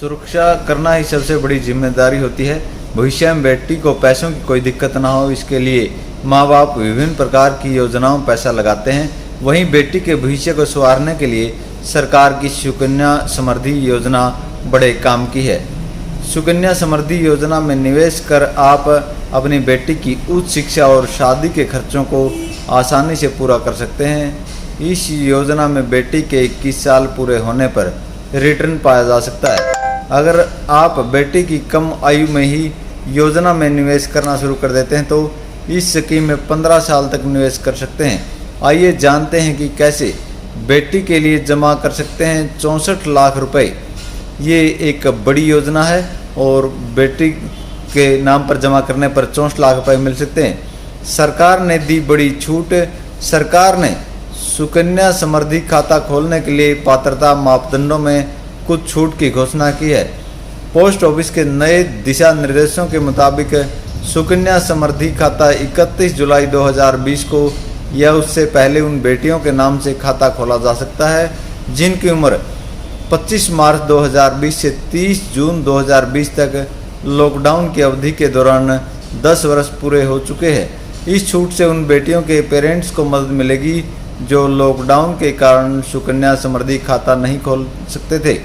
सुरक्षा करना ही सबसे बड़ी जिम्मेदारी होती है। भविष्य में बेटी को पैसों की कोई दिक्कत ना हो, इसके लिए माँ बाप विभिन्न प्रकार की योजनाओं में पैसा लगाते हैं। वहीं बेटी के भविष्य को संवारने के लिए सरकार की सुकन्या समृद्धि योजना बड़े काम की है। सुकन्या समृद्धि योजना में निवेश कर आप अपनी बेटी की उच्च शिक्षा और शादी के खर्चों को आसानी से पूरा कर सकते हैं। इस योजना में बेटी के 21 साल पूरे होने पर रिटर्न पाया जा सकता है। अगर आप बेटी की कम आयु में ही योजना में निवेश करना शुरू कर देते हैं तो इस स्कीम में 15 साल तक निवेश कर सकते हैं। आइए जानते हैं कि कैसे बेटी के लिए जमा कर सकते हैं 64 लाख रुपए। ये एक बड़ी योजना है और बेटी के नाम पर जमा करने पर 64 लाख रुपए मिल सकते हैं। सरकार ने दी बड़ी छूट। सरकार ने सुकन्या समृद्धि खाता खोलने के लिए पात्रता मापदंडों में कुछ छूट की घोषणा की है। पोस्ट ऑफिस के नए दिशा निर्देशों के मुताबिक सुकन्या समृद्धि खाता 31 जुलाई 2020 को या उससे पहले उन बेटियों के नाम से खाता खोला जा सकता है जिनकी उम्र 25 मार्च 2020 से 30 जून 2020 तक लॉकडाउन की अवधि के दौरान 10 वर्ष पूरे हो चुके हैं। इस छूट से उन बेटियों के पेरेंट्स को मदद मिलेगी जो लॉकडाउन के कारण सुकन्या समृद्धि खाता नहीं खोल सकते थे।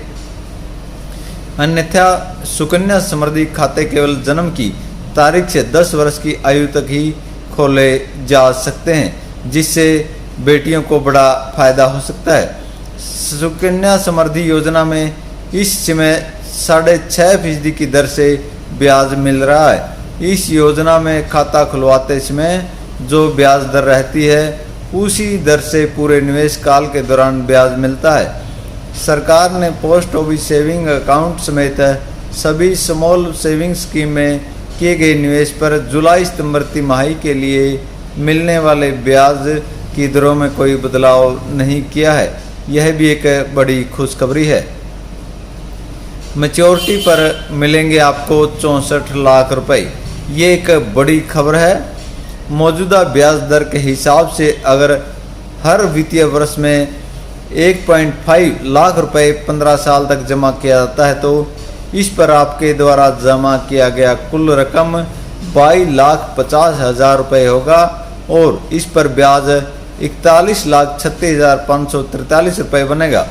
अन्यथा सुकन्या समृद्धि खाते केवल जन्म की तारीख से 10 वर्ष की आयु तक ही खोले जा सकते हैं, जिससे बेटियों को बड़ा फायदा हो सकता है। सुकन्या समृद्धि योजना में इस समय 6.5% की दर से ब्याज मिल रहा है। इस योजना में खाता खुलवाते समय जो ब्याज दर रहती है उसी दर से पूरे निवेश काल के दौरान ब्याज मिलता है। सरकार ने पोस्ट ऑफिस सेविंग अकाउंट समेत सभी स्मॉल सेविंग स्कीम में किए गए निवेश पर जुलाई-सितंबर तिमाही के लिए मिलने वाले ब्याज की दरों में कोई बदलाव नहीं किया है। यह भी एक बड़ी खुशखबरी है। मैच्योरिटी पर मिलेंगे आपको 64 लाख रुपए। ये एक बड़ी खबर है। मौजूदा ब्याज दर के हिसाब से अगर हर वित्तीय वर्ष में 1.5 लाख रुपए 15 साल तक जमा किया जाता है तो इस पर आपके द्वारा जमा किया गया कुल रकम 22,50,000 रुपये होगा और इस पर ब्याज 41,36,543 रुपये बनेगा।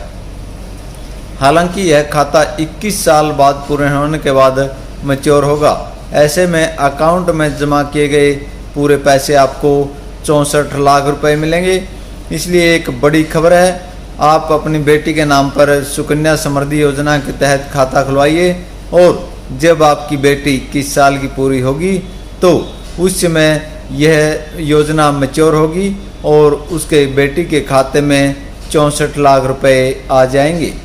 हालांकि यह खाता 21 साल बाद पूरे होने के बाद मैच्योर होगा। ऐसे में अकाउंट में जमा किए गए पूरे पैसे आपको 64 लाख रुपए मिलेंगे। इसलिए एक बड़ी खबर है। आप अपनी बेटी के नाम पर सुकन्या समृद्धि योजना के तहत खाता खुलवाइए और जब आपकी बेटी 21 साल की पूरी होगी तो उस समय यह योजना मैच्योर होगी और उसके बेटी के खाते में 64 लाख रुपए आ जाएंगे।